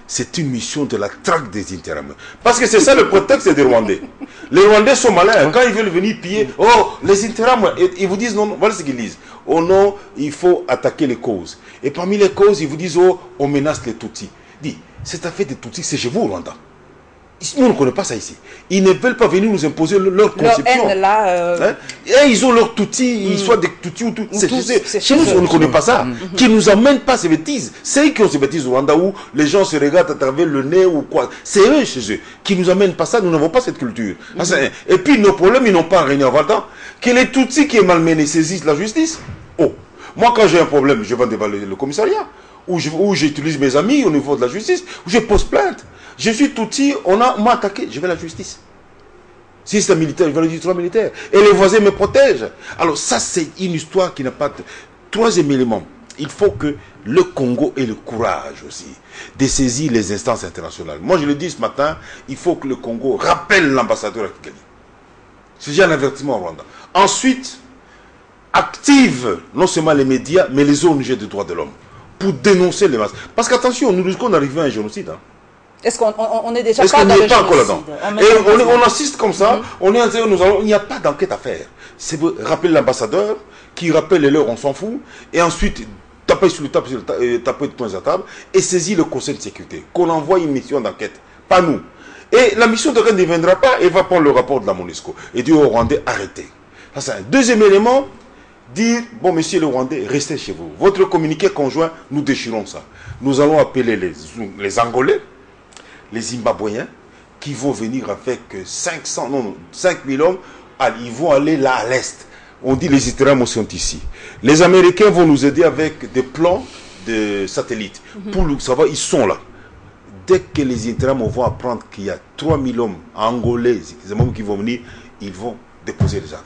C'est une mission de la traque des intérêts. Parce que c'est ça le prétexte des Rwandais. Les Rwandais sont malins. Quand ils veulent venir piller, oh, les intérêts, ils vous disent non, voilà ce qu'ils disent. Oh non, il faut attaquer les causes. Et parmi les causes, ils vous disent, oh, on menace les Tutsis. Dis, cette affaire des Tutsis, c'est chez vous, Rwanda. Nous ne connaissons pas ça ici. Ils ne veulent pas venir nous imposer leur conception. Haine, là, Et ils ont leurs Tutsis, ils soient des Tutsis ou tout. Chez nous, on ne connaît pas ça. Qui ne nous amènent pas ces bêtises. C'est eux qui ont ces bêtises au Rwanda où les gens se regardent à travers le nez ou quoi. C'est eux chez eux qui nous amènent pas ça. Nous n'avons pas cette culture. Et puis nos problèmes, ils n'ont pas régné avant le temps. Que les Tutsis qui est malmenés saisissent la justice. Oh, moi quand j'ai un problème, je vais devant le commissariat. Où j'utilise mes amis au niveau de la justice, où je pose plainte. Je suis Tutsi, on m'a attaqué, je vais à la justice. Si c'est un militaire, je vais à l'auditoire militaire. Et les voisins me protègent. Alors ça, c'est une histoire qui n'a pas de... Troisième élément, il faut que le Congo ait le courage aussi de saisir les instances internationales. Moi, je le dis ce matin, il faut que le Congo rappelle l'ambassadeur à Kigali. C'est déjà un avertissement au Rwanda. Ensuite, active non seulement les médias, mais les ONG des droits de l'homme pour dénoncer les masses. Parce qu'attention, nous risquons d'arriver à un génocide. Hein. Est-ce qu'on est déjà pas dans le génocide? Et on assiste comme ça, on est en train, il n'y a pas d'enquête à faire. C'est rappeler l'ambassadeur, qui rappelle les leurs, on s'en fout, et ensuite taper sur le taper de poings à table, et saisir le Conseil de sécurité, qu'on envoie une mission d'enquête, pas nous. Et la mission d'enquête ne viendra pas, et va prendre le rapport de la MONUSCO, et dire aux Rwandais, arrêtez. Ça, c'est un deuxième élément, dire, bon, messieurs les Rwandais, restez chez vous. Votre communiqué conjoint, nous déchirons ça. Nous allons appeler les Angolais, les Zimbabwéens, qui vont venir avec 5 000 hommes, ils vont aller là à l'est. On dit les Italiens sont ici. Les Américains vont nous aider avec des plans de satellites. Pour savoir, ils sont là. Dès que les Italiens vont apprendre qu'il y a 3 000 hommes angolais qui vont venir, ils vont déposer les armes.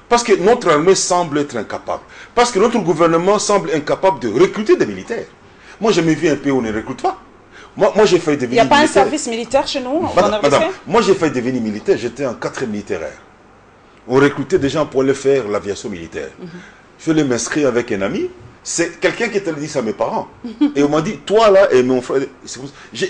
Parce que notre armée semble être incapable. Parce que notre gouvernement semble incapable de recruter des militaires. Moi, j'ai vu un pays où on ne recrute pas. Moi j'ai failli devenir militaire. Il n'y a pas un service militaire chez nous? Madame, moi j'ai failli devenir militaire, j'étais en 4e militaire. On recrutait des gens pour aller faire l'aviation militaire. Je l'ai m'inscrit avec un ami. C'est quelqu'un qui t'a dit ça à mes parents. Et on m'a dit, toi là, et mon frère...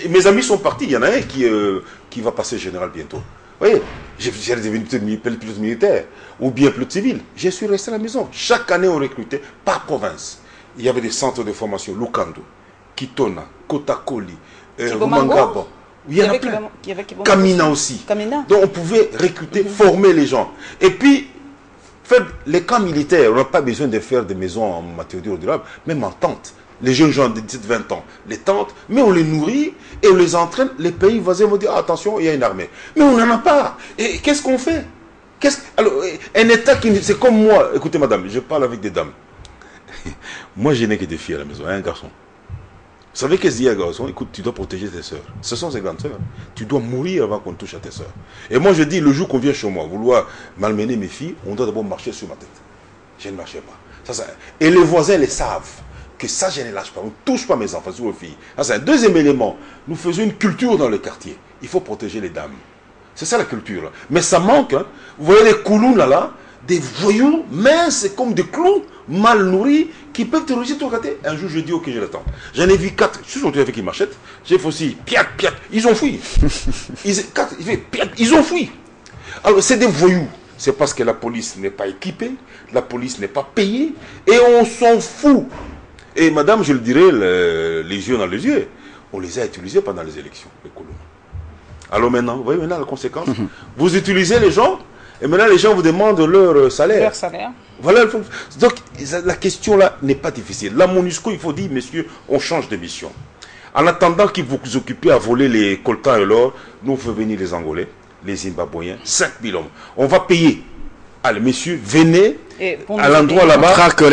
Mes amis sont partis. Il y en a un qui va passer général bientôt. Vous voyez, j'ai devenu plus militaire ou bien plus civil. Je suis resté à la maison. Chaque année, on recrutait par province. Il y avait des centres de formation, Lukando, Kitona, Kotakoli, Rumangabo. Il y en a plein. Kamina aussi. Kamina. Donc on pouvait recruter, former les gens. Et puis, faire les camps militaires, on n'a pas besoin de faire des maisons en matériaux durables, même en tente. Les jeunes gens de 17-20 ans, les tentent, mais on les nourrit et on les entraîne. Les pays voisins vont dire, attention, il y a une armée. Mais on n'en a pas. Et qu'est-ce qu'on fait? Alors, un État qui... C'est comme moi. Écoutez, madame, je parle avec des dames. Moi, je n'ai que des filles à la maison, un garçon. Vous savez qu'est-ce qu'il y a, garçon? Écoute, tu dois protéger tes soeurs. Ce sont ces grandes soeurs. Tu dois mourir avant qu'on touche à tes soeurs. Et moi, je dis, le jour qu'on vient chez moi, vouloir malmener mes filles, on doit d'abord marcher sur ma tête. Je ne marchais pas. Et les voisins les savent. Que ça, je ne lâche pas. On ne touche pas mes enfants, sur vos filles. C'est un deuxième élément. Nous faisons une culture dans le quartier. Il faut protéger les dames. C'est ça la culture. Là. Mais ça manque. Hein. Vous voyez les coulous là, des voyous minces comme des clous, mal nourris, qui peuvent terroriser tout le quartier. Un jour, je dis, ok, je l'attends. J'en ai vu 4. Je suis sorti avec une machette. J'ai fait aussi, piat. Ils ont fui. Ils ont fui. Alors, c'est des voyous. C'est parce que la police n'est pas équipée, la police n'est pas payée, et on s'en fout. Et madame, je le dirais, les yeux dans les yeux, on les a utilisés pendant les élections, les colons. Alors maintenant, vous voyez maintenant la conséquence. Vous utilisez les gens, et maintenant les gens vous demandent leur salaire. Leur salaire. Voilà. Donc la question là n'est pas difficile. La MONUSCO, il faut dire, messieurs, on change de mission. En attendant qu'ils vous occupez à voler les coltans et l'or, nous on fait venir les Angolais, les Zimbabwéens, 5 000 hommes. On va payer. Allez, messieurs, venez à l'endroit là-bas. Quand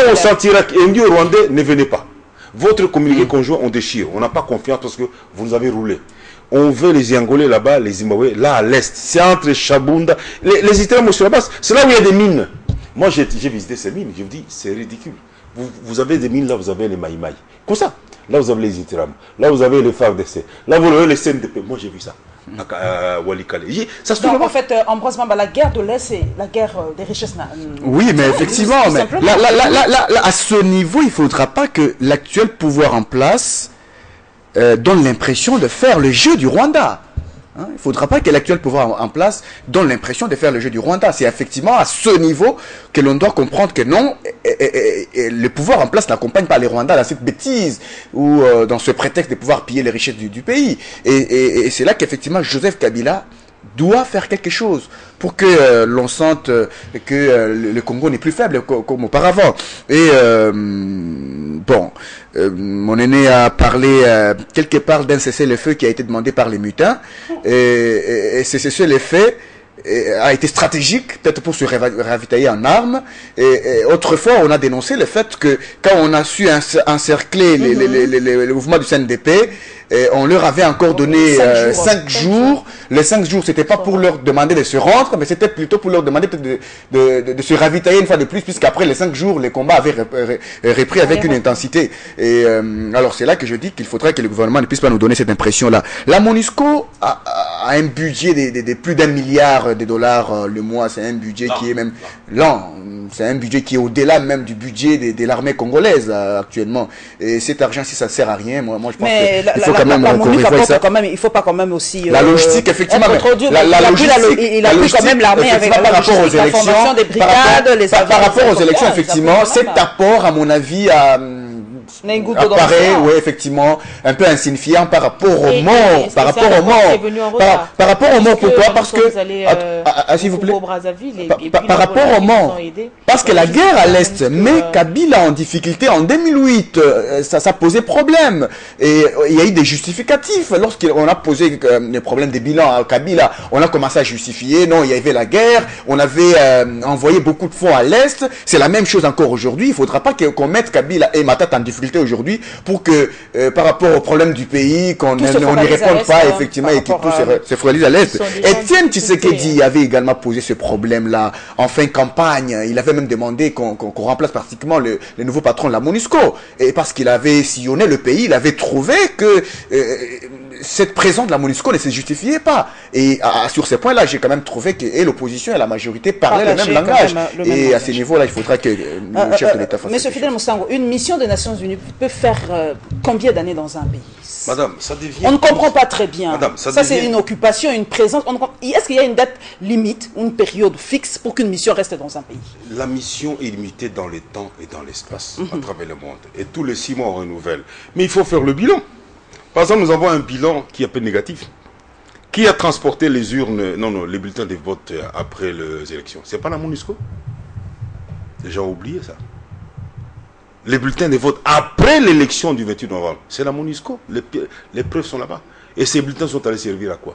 on sentira qu'un Rwandais, ne venez pas. Votre communiqué conjoint, on déchire. On n'a pas confiance parce que vous nous avez roulé. On veut les Angolais là-bas, les Zimbabwe, là à l'est. C'est entre Chabunda. Les Italiens sur la base, c'est là où il y a des mines. Moi, j'ai visité ces mines. Je vous dis, c'est ridicule. Vous avez des mines, là, vous avez les Maïmaï. Comme ça. Là, vous avez les Itiram. Là, vous avez les FARDC. Là, vous avez les CNDP. Moi, j'ai vu ça. À Walikale. Ça se trouve. Donc, en fait, Ambroise Mamba, la guerre de l'Est, c'est la guerre des richesses. Oui, mais effectivement, mais là, à ce niveau, il ne faudra pas que l'actuel pouvoir en place donne l'impression de faire le jeu du Rwanda. Hein, il ne faudra pas que l'actuel pouvoir en place donne l'impression de faire le jeu du Rwanda. C'est effectivement à ce niveau que l'on doit comprendre que non, le pouvoir en place n'accompagne pas les Rwandais dans cette bêtise ou dans ce prétexte de pouvoir piller les richesses du pays. Et c'est là qu'effectivement Joseph Kabila doit faire quelque chose pour que l'on sente que le Congo n'est plus faible comme auparavant. Et bon, mon aîné a parlé quelque part d'un cessez-le-feu qui a été demandé par les mutins. Et ce cessez-le-feu a été stratégique, peut-être pour se ravitailler en armes. Et autrefois, on a dénoncé le fait que quand on a su encercler le mouvement du CNDP, on leur avait encore donné 5 jours. Les 5 jours, c'était pas pour leur demander de se rendre, mais c'était plutôt pour leur demander de se ravitailler une fois de plus, puisqu'après les 5 jours, les combats avaient repris avec une intensité. Et alors c'est là que je dis qu'il faudrait que le gouvernement ne puisse pas nous donner cette impression-là. La MONUSCO a un budget de plus d'1 milliard de dollars le mois. C'est un budget qui est même lent. C'est un budget qui est au-delà même du budget de l'armée congolaise actuellement. Et cet argent, si ça ne sert à rien, moi je pense qu'il faut quand même revoir ça. Il ne faut pas quand même aussi... la logistique, effectivement. Il a pris quand même l'armée avec par rapport aux élections. La formation des brigades, les par rapport aux élections, effectivement, cet apport, à mon avis, apparaît, oui, effectivement, un peu insignifiant par rapport aux morts. Par rapport aux morts. Par rapport aux morts, pourquoi? Parce que, s'il vous plaît, par rapport aux morts. Parce que la guerre à l'Est met Kabila en difficulté en 2008. Ça posait problème. Et il y a eu des justificatifs. Lorsqu'on a posé les problèmes des bilans à Kabila, on a commencé à justifier. Non, il y avait la guerre. On avait envoyé beaucoup de fonds à l'Est. C'est la même chose encore aujourd'hui. Il ne faudra pas qu'on mette Kabila et Matata en difficulté aujourd'hui pour que, par rapport aux problèmes du pays, qu'on n'y réponde pas, effectivement, et que tout se focalise à l'Est. Étienne Tshisekedi avait également posé ce problème-là en fin de campagne. Il avait même demandé qu'on remplace pratiquement le nouveau patron de la MONUSCO. Et parce qu'il avait sillonné le pays, il avait trouvé que cette présence de la MONUSCO ne se justifiait pas. Et sur ces points-là, j'ai quand même trouvé que l'opposition et la majorité parlaient le même langage. Et à ce niveau-là, il faudra que le chef de l'État fasse. Monsieur Fidèle Moussango, une mission des Nations Unies peut faire combien d'années dans un pays? Madame, ça devient... On ne comprend pas très bien. Madame, ça c'est une occupation, une présence. Est-ce qu'il y a une date limite, une période fixe pour qu'une mission reste dans un pays? La mission est limitée dans le temps et dans l'espace, à travers le monde. Et tous les 6 mois, on renouvelle. Mais il faut faire le bilan. Par exemple, nous avons un bilan qui est un peu négatif. Qui a transporté les urnes, les bulletins de vote après les élections? C'est pas la MONUSCO? Les gens ont oublié ça. Les bulletins de vote après l'élection du 28 novembre, c'est la MONUSCO. Les preuves sont là-bas. Et ces bulletins sont allés servir à quoi?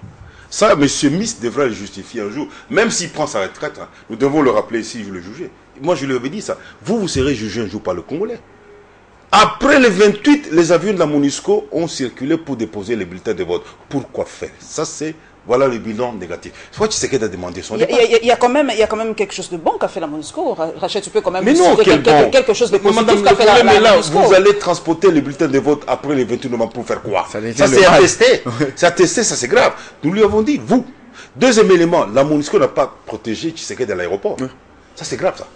Ça, M. Miss devra le justifier un jour. Même s'il prend sa retraite, nous devons le rappeler si je le jugeais. Moi, je lui avais dit ça. Vous serez jugé un jour par le Congolais. Après le 28, les avions de la MONUSCO ont circulé pour déposer les bulletins de vote. Pourquoi faire? Ça, c'est... Voilà le bilan négatif. Soit tu sais qu'elle a demandé son départ. Il y a quand même quelque chose de bon qu'a fait la MONUSCO. Rachel, tu peux quand même quelque chose de positif qu'a fait la MONUSCO. Vous allez transporter les bulletins de vote après le 28 novembre pour faire quoi? Ça c'est attesté. C'est attesté, ça c'est grave. Nous lui avons dit, vous. Deuxième élément, la MONUSCO n'a pas protégé Tshisekedi à l'aéroport. Ça c'est grave ça.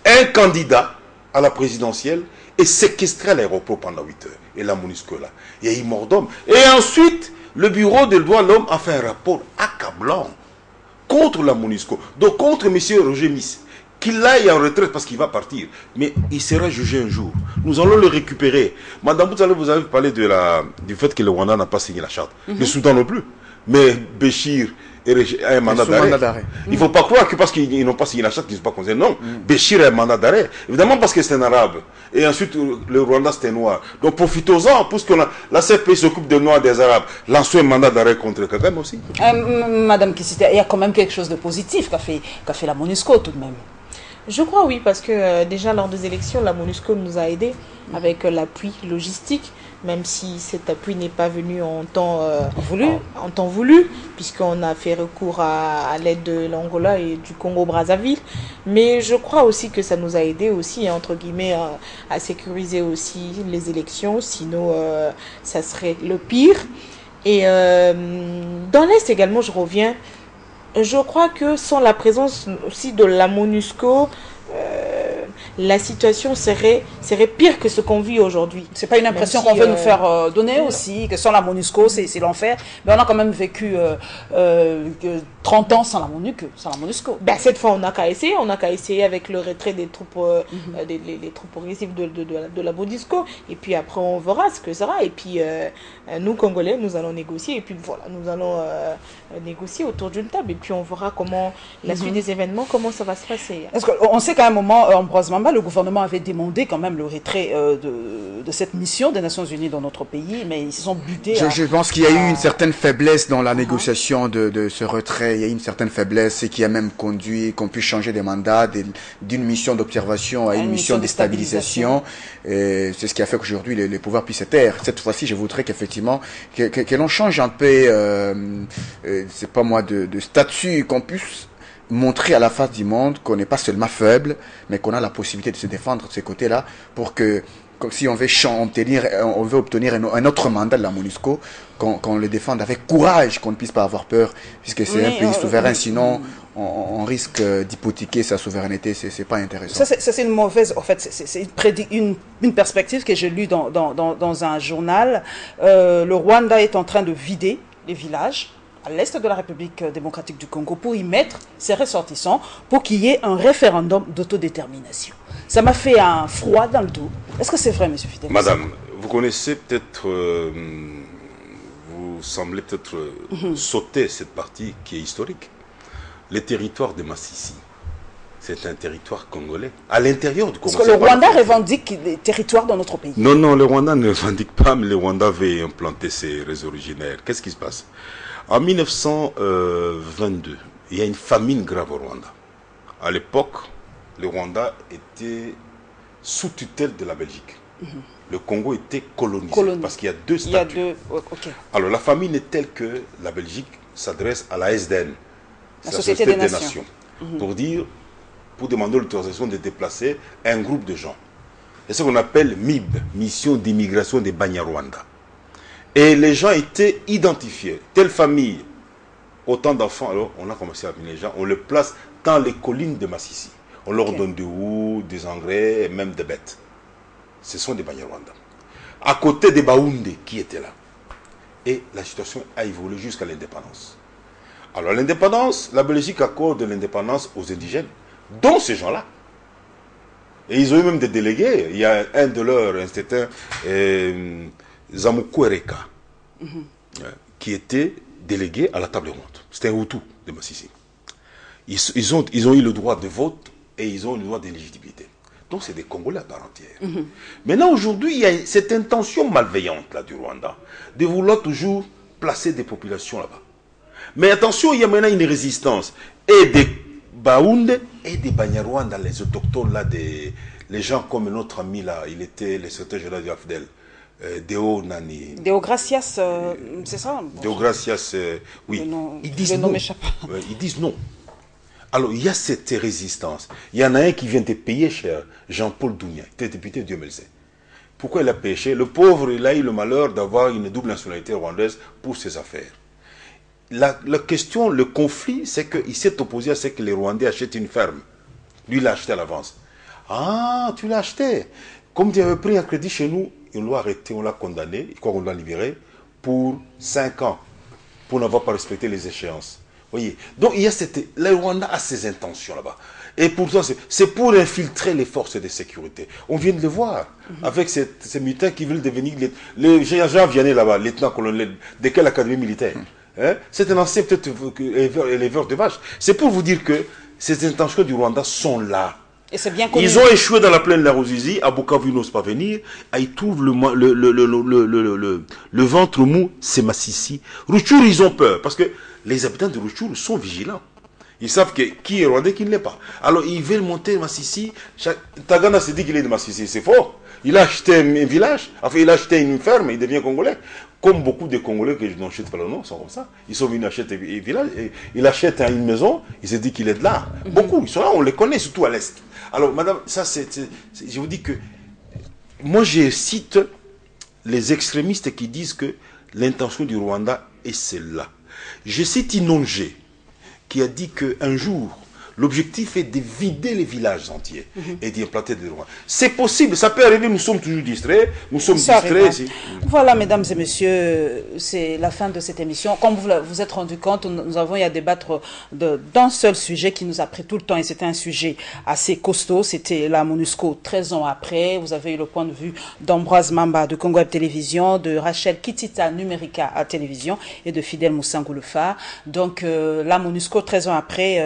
Un candidat à la présidentielle est séquestré à l'aéroport pendant 8 heures. Et la MONUSCO là. Il y a eu mort d'homme. Et ensuite... Le bureau des droits de l'homme a fait un rapport accablant contre la MONUSCO, donc contre M. Roger Miss, qu'il aille en retraite parce qu'il va partir. Mais il sera jugé un jour. Nous allons le récupérer. Madame, vous avez parlé du fait que le Rwanda n'a pas signé la charte. Le Soudan non plus. Mais Béchir a un mandat d'arrêt. Il ne faut pas croire que parce qu'ils n'ont pas signé la charte qu'ils ne sont pas concernés. Non, Béchir a un mandat d'arrêt. Évidemment parce que c'est un arabe. Et ensuite, le Rwanda, c'était noir. Donc profitons-en, puisque la CFP s'occupe des noirs, des arabes. Lançons un mandat d'arrêt contre Kagame aussi. Madame Kissita, il y a quand même quelque chose de positif qu'a fait la MONUSCO tout de même. Je crois oui, parce que déjà lors des élections, la MONUSCO nous a aidés avec l'appui logistique, même si cet appui n'est pas venu en temps voulu, puisqu'on a fait recours à l'aide de l'Angola et du Congo-Brazzaville. Mais je crois aussi que ça nous a aidés aussi, entre guillemets, à sécuriser aussi les élections, sinon ça serait le pire. Et dans l'Est également, je reviens, je crois que sans la présence aussi de la MONUSCO, la situation serait pire que ce qu'on vit aujourd'hui. C'est pas une impression qu'on veut nous faire donner aussi, que sans la MONUSCO, c'est l'enfer. Mais on a quand même vécu 30 ans sans la MONUSCO. Ben, cette fois, on n'a qu'à essayer avec le retrait des troupes, les troupes progressives de la MONUSCO. Et puis après, on verra ce que ça sera. Et puis, nous, Congolais, nous allons négocier. Et puis voilà, nous allons négocier autour d'une table. Et puis, on verra comment, la suite des événements, comment ça va se passer. Parce qu'on sait qu'à un moment, Ambroise Mamba, le gouvernement avait demandé quand même le retrait de cette mission des Nations Unies dans notre pays, mais ils se sont butés. Je pense qu'il y a eu une certaine faiblesse dans la négociation de ce retrait. Il y a eu une certaine faiblesse et qui a même conduit qu'on puisse changer des mandats d'une mission d'observation à une mission de stabilisation. C'est ce qui a fait qu'aujourd'hui les pouvoirs puissent se taire. Cette fois-ci, je voudrais qu'effectivement que l'on change un peu, c'est pas moi, de statut, qu'on puisse montrer à la face du monde qu'on n'est pas seulement faible, mais qu'on a la possibilité de se défendre de ces côtés-là, pour que si on veut obtenir un autre mandat de la MONUSCO, qu'on le défende avec courage, qu'on ne puisse pas avoir peur, puisque c'est un pays souverain, sinon on risque d'hypothéquer sa souveraineté, c'est pas intéressant. Ça c'est une mauvaise, en fait, c'est une perspective que j'ai lue dans un journal. Le Rwanda est en train de vider les villages à l'est de la République démocratique du Congo pour y mettre ses ressortissants pour qu'il y ait un référendum d'autodétermination. Ça m'a fait un froid dans le dos. Est-ce que c'est vrai, monsieur Fidel? Madame, vous connaissez peut-être, vous semblez peut-être sauter cette partie qui est historique. Le territoire de Massissi, c'est un territoire congolais, à l'intérieur du Congo. Parce que le Rwanda revendique des territoires dans notre pays. Non, non, le Rwanda ne revendique pas, mais le Rwanda veut implanter ses réseaux originaires. Qu'est-ce qui se passe? En 1922, il y a une famine grave au Rwanda. À l'époque, le Rwanda était sous tutelle de la Belgique. Le Congo était colonisé. Parce qu'il y a deux statuts. Alors la famine est telle que la Belgique s'adresse à la SDN, la Société des Nations, pour demander l'autorisation de déplacer un groupe de gens. C'est ce qu'on appelle MIB, Mission d'immigration des Banyarwanda. Et les gens étaient identifiés. Telle famille, autant d'enfants. Alors on a commencé à venir les gens, on les place dans les collines de Massissi. On leur donne de l'eau, des engrais et même des bêtes. Ce sont des Banyarwanda. À côté des Baoundé qui étaient là. Et la situation a évolué jusqu'à l'indépendance. Alors l'indépendance, la Belgique accorde l'indépendance aux indigènes, dont ces gens-là. Et ils ont eu même des délégués. Il y a un de leurs, c'était Zamukwereka, qui était délégué à la table ronde. C'était un Hutu de Massissi. Ils ont eu le droit de vote et ils ont eu le droit d'éligibilité. Donc c'est des Congolais à part entière. Maintenant aujourd'hui, il y a cette intention malveillante là du Rwanda de vouloir toujours placer des populations là-bas. Mais attention, il y a maintenant une résistance et des Baoundé et des Banyarwanda, les autochtones là, les gens comme notre ami là, il était le secrétaire général de l'AFDEL. Deo Nani. Deo Gracias, c'est ça? Deo Gracias, oui. Ils disent non. Ils disent non. Alors, il y a cette résistance. Il y en a un qui vient de payer cher, Jean-Paul Dounia, qui était député de Dieu merci. Pourquoi il a payé cher? Le pauvre, il a eu le malheur d'avoir une double nationalité rwandaise pour ses affaires. La question, le conflit, c'est qu'il s'est opposé à ce que les Rwandais achètent une ferme. Lui, il l'a acheté à l'avance. Ah, tu l'as acheté. Comme tu avais pris un crédit chez nous, on l'a arrêté, on l'a condamné, il croit qu'on l'a libéré pour 5 ans, pour n'avoir pas respecté les échéances. Voyez. Donc il y a le Rwanda a ses intentions là-bas. Et pourtant, c'est pour infiltrer les forces de sécurité. On vient de le voir avec ces mutins qui veulent devenir les Jean Vianney là-bas, lieutenant-colonel de quelle académie militaire. C'est un ancien peut-être éleveur de vaches. C'est pour vous dire que ces intentions du Rwanda sont là. Et c'est bien connu. Ils ont échoué dans la plaine de la Ruzizi, à Bukavu, ils n'osent pas venir. Ils trouvent le ventre mou, c'est Massissi. Rutshuru, ils ont peur, parce que les habitants de Rutshuru sont vigilants. Ils savent qui est rwandais, qui ne l'est pas. Alors ils veulent monter Massissi. Tagana se dit qu'il est de Massissi, c'est faux. Il a acheté un village, enfin il a acheté une ferme, il devient congolais. Comme beaucoup de Congolais que je n'achète pas le nom, sont comme ça. Ils sont venus acheter un village, et il achète une maison, il se dit qu'il est de là. Beaucoup, ils sont là, on les connaît, surtout à l'Est. Alors madame, ça je vous dis que, moi je cite les extrémistes qui disent que l'intention du Rwanda est celle-là. Je cite Inonge, qui a dit qu'un jour, l'objectif est de vider les villages entiers et d'y implanter des Rwandais. C'est possible, ça peut arriver, nous sommes toujours distraits, nous sommes distraits. Voilà, mesdames et messieurs, c'est la fin de cette émission. Comme vous vous êtes rendu compte, nous avons eu à débattre d'un seul sujet qui nous a pris tout le temps, et c'était un sujet assez costaud, c'était la MONUSCO 13 ans après. Vous avez eu le point de vue d'Ambroise Mamba de Congo Web Télévision, de Rachel Kitita Numérica à Télévision et de Fidèle Moussangou Le Phare. Donc la MONUSCO 13 ans après,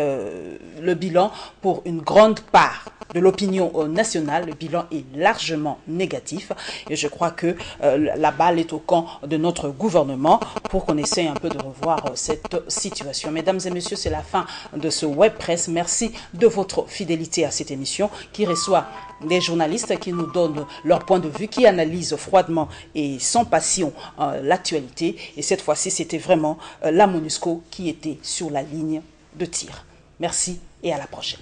le bilan pour une grande part de l'opinion nationale, le bilan est largement négatif et je crois que la balle est au camp de notre gouvernement pour qu'on essaye un peu de revoir cette situation. Mesdames et messieurs, c'est la fin de ce Web Presse. Merci de votre fidélité à cette émission qui reçoit des journalistes qui nous donnent leur point de vue, qui analysent froidement et sans passion l'actualité. Et cette fois-ci, c'était vraiment la MONUSCO qui était sur la ligne de tir. Merci et à la prochaine.